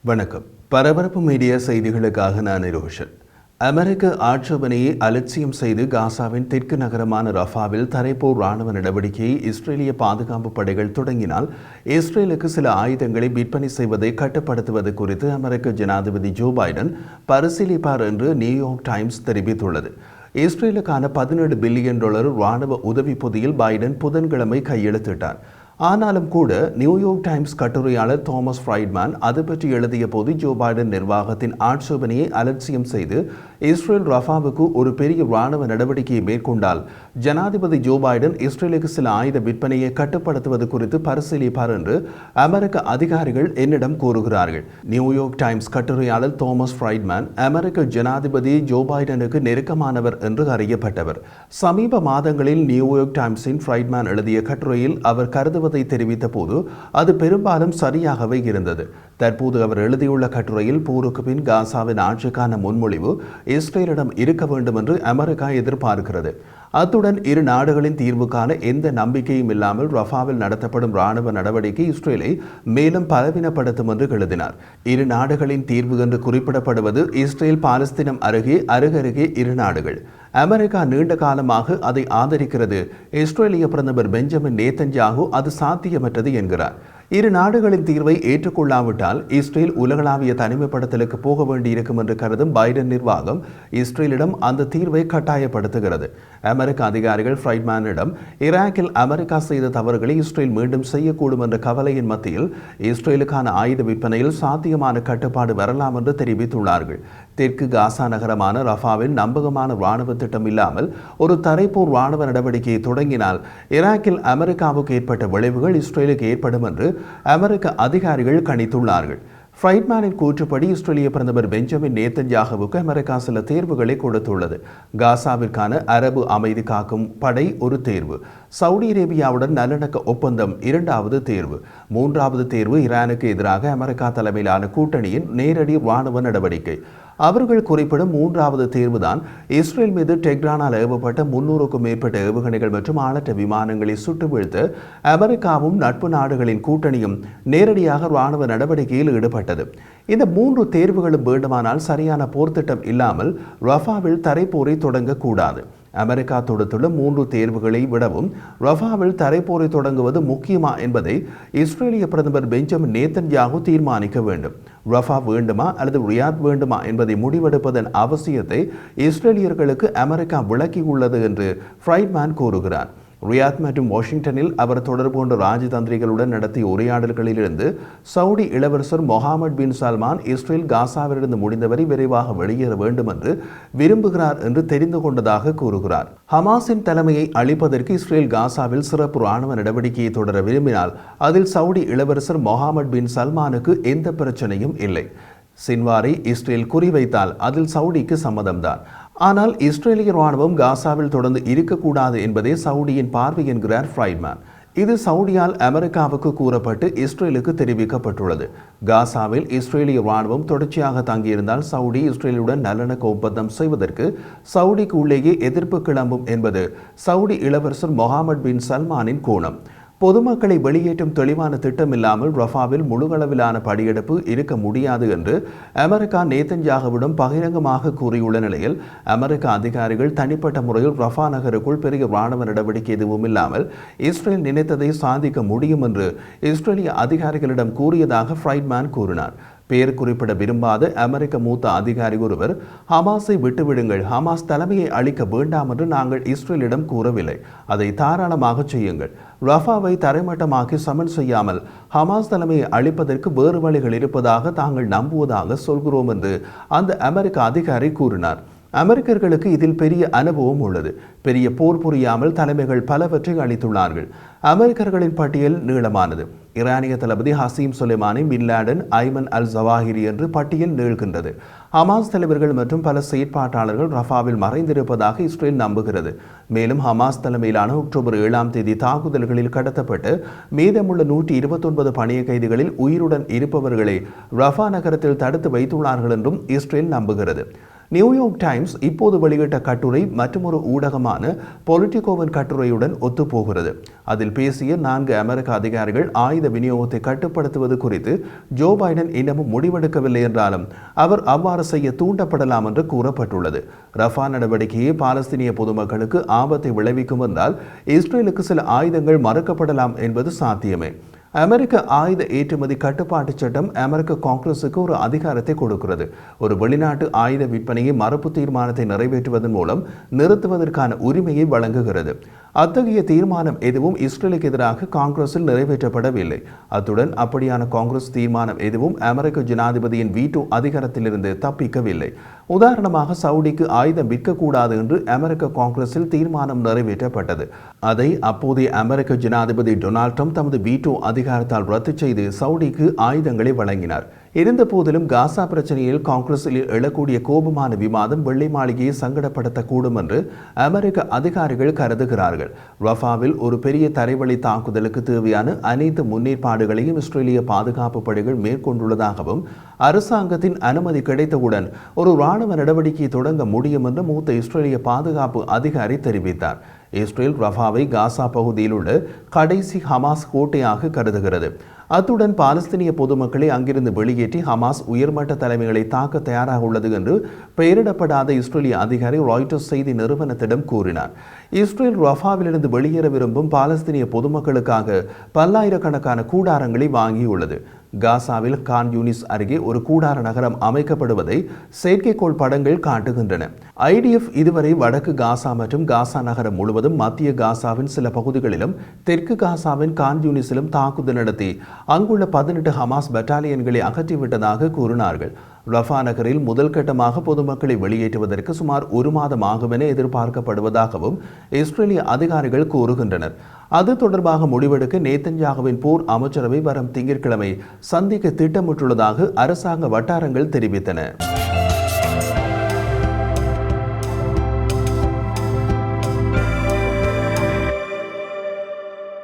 வணக்கம். பரபரப்பு மீடியா செய்திகளுக்காக நான் ரோஷன். அமெரிக்க ஆட்சேபனையை அலட்சியம் செய்து காசாவின் தெற்கு நகரமான ரஃபாவில் தரைப்போர் ராணுவ நடவடிக்கையை இஸ்ரேலிய பாதுகாப்பு படைகள் தொடங்கினால் இஸ்ரேலுக்கு சில ஆயுதங்களை விற்பனை செய்வதை கட்டுப்படுத்துவது குறித்து அமெரிக்க ஜனாதிபதி ஜோ பைடன் பரிசீலிப்பார் என்று நியூயார்க் டைம்ஸ் தெரிவித்துள்ளது. இஸ்ரேலுக்கான $17 பில்லியன் ராணுவ உதவி பொதியில் பைடன் புதன்கிழமை கையெழுத்திட்டார். ஆனாலும் கூட நியூயார்க் டைம்ஸ் கட்டுரையாளர் தாமஸ் ஃப்ரைட்மேன் அது பற்றி எழுதிய போது ஜோ பைடன் நிர்வாகத்தின் ஆட்சேபனையை அலட்சியம் செய்து இஸ்ரேல் ரஃபாவுக்கு ஒரு பெரிய ராணுவ நடவடிக்கையை மேற்கொண்டால் ஜனாதிபதி ஜோ பைடன் இஸ்ரேலுக்கு சில ஆயுத விற்பனையை கட்டுப்படுத்துவது குறித்து பரிசீலிப்பார் என்று அமெரிக்க அதிகாரிகள் என்னிடம் கூறுகிறார்கள். நியூயார்க் டைம்ஸ் கட்டுரையாளர் தாமஸ் ஃப்ரைட்மேன் அமெரிக்க ஜனாதிபதி ஜோ பைடனுக்கு நெருக்கமானவர் என்று அறியப்பட்டவர். சமீப மாதங்களில் நியூயார்க் டைம்ஸின் ஃப்ரைட்மேன் எழுதிய கட்டுரையில் அவர் தெரிவித்த போது அது பெரும்பாலும் சரியாகவே இருந்தது. தற்போது அவர் எழுதியுள்ள கட்டுரையில் போருக்கு பின் காசாவின் ஆட்சிக்கான முன்மொழிவு இஸ்ரேலிடம் இருக்க வேண்டும் என்று அமெரிக்கா எதிர்பார்க்கிறது. அத்துடன் இரு நாடுகளின் தீர்வுக்கான எந்த நம்பிக்கையும் இல்லாமல் ரஃபாவில் நடத்தப்படும் ராணுவ நடவடிக்கை இஸ்ரேலை மேலும் பலவீனப்படுத்தும் என்று எழுதினார். இரு நாடுகளின் தீர்வு என்று குறிப்பிடப்படுவது இஸ்ரேல் பாலஸ்தீனம் அருகருகே இரு நாடுகள். அமெரிக்கா நீண்ட காலமாக அதை ஆதரிக்கிறது. இஸ்ரேலிய பிரதமர் பெஞ்சமின் நேதன்யாகு அது சாத்தியமற்றது என்கிறார். இரு நாடுகளின் தீர்வை ஏற்றுக்கொள்ளாவிட்டால் இஸ்ரேல் உலகளாவிய தனிமைப்படுத்தலுக்கு போக வேண்டியிருக்கும் என்று கருதும் பைடன் நிர்வாகம் இஸ்ரேலிடம் அந்த தீர்வை கட்டாயப்படுத்துகிறது. அமெரிக்க அதிகாரிகள் ஃப்ரைட்மேனிடம் ஈராக்கில் அமெரிக்கா செய்த தவறுகளை இஸ்ரேல் மீண்டும் செய்யக்கூடும் என்ற கவலையின் மத்தியில் இஸ்ரேலுக்கான ஆயுத விற்பனையில் சாத்தியமான கட்டுப்பாடு வரலாம் என்று தெரிவித்துள்ளார்கள். தெற்கு காசா நகரமான ரஃபாவில் நம்பகமான ராணுவ திட்டம் இல்லாமல் ஒரு தரைப்போர் ராணுவ நடவடிக்கையை தொடங்கினால் ஈராக்கில் அமெரிக்காவுக்கு ஏற்பட்ட விளைவுகள் இஸ்ரேலுக்கு ஏற்படும் என்று அமெரிக்க அதிகாரிகள் கணித்துள்ளார்கள். ஃப்ரைட்மேனின் கூற்றுப்படி இஸ்ரேலிய பிரதமர் பெஞ்சமின் நேதன்யாகுவுக்கு அமெரிக்கா சில தேர்வுகளை கொடுத்துள்ளது. காசாவிற்கான அரபு அமைதி காக்கும் படை ஒரு தேர்வு, சவுதி அரேபியாவுடன் நல்லிணக்க ஒப்பந்தம் இரண்டாவது தேர்வு, மூன்றாவது தேர்வு ஈரானுக்கு எதிராக அமெரிக்கா தலைமையிலான கூட்டணியின் நேரடி ராணுவ நடவடிக்கை. அவர்கள் குறிப்பிடும் மூன்றாவது தேர்வுதான் இஸ்ரேல் மீது டெஹ்ரானால் ஏவப்பட்ட 300க்கும் மேற்பட்ட ஏவுகணைகள் மற்றும் ஆளற்ற விமானங்களை சுட்டு வீழ்த்த அமெரிக்காவும் நட்பு நாடுகளின் கூட்டணியும் நேரடியாக ராணுவ நடவடிக்கையில் ஈடுபட்டது. இந்த 3 தேர்வுகளும் வேண்டுமானால் சரியான போர்த்திட்டம் இல்லாமல் ரஃபாவில் தரைப்போரை தொடங்கக்கூடாது. அமெரிக்கா தொடுத்துள்ள 3 தேர்வுகளை விடவும் ரஃபாவில் தரைப்போரை தொடங்குவது முக்கியமா என்பதை இஸ்ரேலிய பிரதமர் பெஞ்சமின் நேதன்யாகு தீர்மானிக்க வேண்டும். ரஃபா வேண்டுமா அல்லது ரியாத் வேண்டுமா என்பதை முடிவெடுப்பதன் அவசியத்தை இஸ்ரேலியர்களுக்கு அமெரிக்கா விளக்கியுள்ளது என்று ஃப்ரைட்மேன் கூறுகிறார். ரியாத் மற்றும் வாஷிங்டனில் அவர் தொடர்பு கொண்ட ராஜதந்திரிகளுடன் நடத்திய உரையாடல்களிலிருந்து சவுதி இளவரசர் மொஹாமட் பின் சல்மான் இஸ்ரேல் காசாவிலிருந்து முடிந்தவரை விரைவாக வெளியேற வேண்டும் என்று விரும்புகிறார் என்று தெரிந்து கொண்டதாக கூறுகிறார். ஹமாஸின் தலைமையை அளிப்பதற்கு இஸ்ரேல் காசாவில் சிறப்பு ராணுவ நடவடிக்கையை தொடர விரும்பினால் அதில் சவுதி இளவரசர் மொஹாமட் பின் சல்மானுக்கு எந்த பிரச்சனையும் இல்லை. சின்வாரை இஸ்ரேல் குறிவைத்தால் அதில் சவுடிக்கு சம்மதம்தான். ஆனால் இஸ்ரேலிய ராணுவம் காசாவில் தொடர்ந்து இருக்கக்கூடாது என்பதே சவுடியின் பார்வை என்கிறார் ஃப்ரைட்மேன். இது சவுடியால் அமெரிக்காவுக்கு கூறப்பட்டு இஸ்ரேலுக்கு தெரிவிக்கப்பட்டுள்ளது. காசாவில் இஸ்ரேலிய ராணுவம் தொடர்ச்சியாக தங்கியிருந்தால் சவுடி இஸ்ரேலுடன் நல்லிணக்க ஒப்பந்தம் செய்வதற்கு சவுடிக்கு உள்ளேயே எதிர்ப்பு கிளம்பும் என்பது சவுடி இளவரசர் மொஹாமட் பின் சல்மானின் கோணம். பொதுமக்களை வெளியேற்றும் தெளிவான திட்டம் இல்லாமல் ரஃபாவில் முழுகளவிலான படியெடுப்பு இருக்க முடியாது என்று அமெரிக்கா நேதன்யாகுவிடம் பகிரங்கமாக கூறியுள்ள நிலையில் அமெரிக்க அதிகாரிகள் தனிப்பட்ட முறையில் ரஃபா நகருக்குள் பெரிய ராணுவ நடவடிக்கை எதுவும் இல்லாமல் இஸ்ரேல் நினைத்ததை சாதிக்க முடியும் என்று இஸ்ரேலிய அதிகாரிகளிடம் கூறியதாக ஃப்ரைட்மேன் கூறினார். பெயர் குறிப்பிட விரும்பாத அமெரிக்க மூத்த அதிகாரி ஒருவர் ஹமாஸை விட்டுவிடுங்கள், ஹமாஸ் தலைமையை அளிக்க வேண்டாம் என்று நாங்கள் இஸ்ரேலிடம் கூறவில்லை, அதை தாராளமாக செய்யுங்கள், ரஃபாவை தரைமட்டமாக்கி சமன் செய்யாமல் ஹமாஸ் தலைமையை அளிப்பதற்கு வேறு வழிகள் இருப்பதாக தாங்கள் நம்புவதாக சொல்கிறோம் என்று அந்த அமெரிக்க அதிகாரி கூறினார். அமெரிக்கர்களுக்கு இதில் பெரிய அனுபவம் உள்ளது. பெரிய போர் புரியாமல் தலைமைகள் பலவற்றை அளித்துள்ளார்கள். அமெரிக்கர்களின் பட்டியல் நீளமானது. ஈரானிய தளபதி ஹசீம் சுலைமானி, பின் லாடன், ஐமன் அல் ஜவாஹிரி என்று பட்டியல் நீள்கின்றது. ஹமாஸ் தலைவர்கள் மற்றும் பல செயற்பாட்டாளர்கள் ரஃபாவில் மறைந்திருப்பதாக இஸ்ரேல் நம்புகிறது. மேலும் ஹமாஸ் தலைமையிலான அக்டோபர் 7ஆம் தேதி தாக்குதல்களில் கடத்தப்பட்டு மீதமுள்ள 129 பணிய கைதிகளில் உயிருடன் இருப்பவர்களை ரஃபா நகரத்தில் தடுத்து வைத்துள்ளார்கள் என்றும் இஸ்ரேல் நம்புகிறது. நியூயார்க் டைம்ஸ் இப்போது வெளியிட்ட கட்டுரை மற்றொரு ஊடகமான பொலிட்டிகோவின் கட்டுரையுடன் ஒத்துப்போகிறது. அதில் பேசிய 4 அமெரிக்க அதிகாரிகள் ஆயுத விநியோகத்தை கட்டுப்படுத்துவது குறித்து ஜோ பைடன் இன்னமும் முடிவெடுக்கவில்லை என்றாலும் அவர் அவ்வாறு செய்ய தூண்டப்படலாம் என்று கூறப்பட்டுள்ளது. ரஃபா நடவடிக்கையை பாலஸ்தீனிய பொதுமக்களுக்கு ஆபத்தை விளைவிக்கும் என்றால் இஸ்ரேலுக்கு சில ஆயுதங்கள் மறுக்கப்படலாம் என்பது சாத்தியமே. அமெரிக்க ஆயுத ஏற்றுமதி கட்டுப்பாட்டு சட்டம் அமெரிக்க காங்கிரசுக்கு ஒரு அதிகாரத்தை கொடுக்கிறது. ஒரு வெளிநாட்டு ஆயுத விற்பனையை மறுப்பு தீர்மானத்தை நிறைவேற்றுவதன் மூலம் நிறுத்துவதற்கான உரிமையை வழங்குகிறது. அத்தகைய தீர்மானம் எதுவும் இஸ்ரேலுக்கு எதிராக காங்கிரஸில் நிறைவேற்றப்படவில்லை. அத்துடன் அப்படியான காங்கிரஸ் தீர்மானம் எதுவும் அமெரிக்க ஜனாதிபதியின் வீட்டோ அதிகாரத்திலிருந்து தப்பிக்கவில்லை. உதாரணமாக சவுடிக்கு ஆயுதம் விற்கக்கூடாது என்று அமெரிக்க காங்கிரஸில் தீர்மானம் நிறைவேற்றப்பட்டது. அதை அப்போதைய அமெரிக்க ஜனாதிபதி டொனால்ட் ட்ரம்ப் தமது வீட்டோ அதிகாரத்தால் ரத்து செய்து சவுடிக்கு ஆயுதங்களை வழங்கினார். இருந்த போதிலும் காசா பிரச்சனையில் காங்கிரஸில் எழக்கூடிய கோபமான விவாதம் வெள்ளை மாளிகையை சங்கடப்படுத்தக்கூடும் என்று அமெரிக்க அதிகாரிகள் கருதுகிறார்கள். ரஃபாவில் ஒரு பெரிய தரைவழி தாக்குதலுக்கு தேவையான அனைத்து முன்னேற்பாடுகளையும் இஸ்ரேலிய பாதுகாப்பு படைகள் மேற்கொண்டுள்ளதாகவும் அரசாங்கத்தின் அனுமதி கிடைத்தவுடன் ஒரு இராணுவ நடவடிக்கையை தொடங்க முடியும் என்று மூத்த இஸ்ரேலிய பாதுகாப்பு அதிகாரி தெரிவித்தார். இஸ்ரேல் ரஃபாவை காசா பகுதியில் உள்ள கடைசி ஹமாஸ் கோட்டையாக கருதுகிறது. அத்துடன் பாலஸ்தீனிய பொதுமக்களை அங்கிருந்து வெளியேற்றி ஹமாஸ் உயர்மட்ட தலைமைகளை தாக்க தயாராக உள்ளது என்று பெயரிடப்படாத இஸ்ரேலிய அதிகாரி ராய்ட்டர்ஸ் செய்தி நிறுவனத்திடம் கூறினார். இஸ்ரேல் ரஃபாவிலிருந்து வெளியேற விரும்பும் பாலஸ்தீனிய பொதுமக்களுக்காக பல்லாயிரக்கணக்கான கூடாரங்களை வாங்கியுள்ளது. காசாவில் கான் யூனிஸ் அருகே ஒரு கூடார நகரம் அமைக்கப்படுவதை செயற்கைக்கோள் படங்கள் காட்டுகின்றன. IDF இதுவரை வடக்கு காசா மற்றும் காசா நகரம் முழுவதும் மத்திய காசாவின் சில பகுதிகளிலும் தெற்கு காசாவின் கான் யூனிஸிலும் தாக்குதல் நடத்தி அங்குள்ள 18 ஹமாஸ் பட்டாலியன்களை அகற்றிவிட்டதாக கூறினார்கள். ரஃபா நகரில் முதல் கட்டமாக பொதுமக்களை வெளியேற்றுவதற்கு சுமார் 1 மாதம் ஆகும் என எதிர்பார்க்கப்படுவதாகவும் இஸ்ரேலிய அதிகாரிகள் கூறுகின்றனர். அது தொடர்பாக முடிவெடுக்க நேதன்யாகுவின் போர் அமைச்சரவை வரும் திங்கட்கிழமை சந்திக்க திட்டமிட்டுள்ளதாக அரசாங்க வட்டாரங்கள் தெரிவித்தன.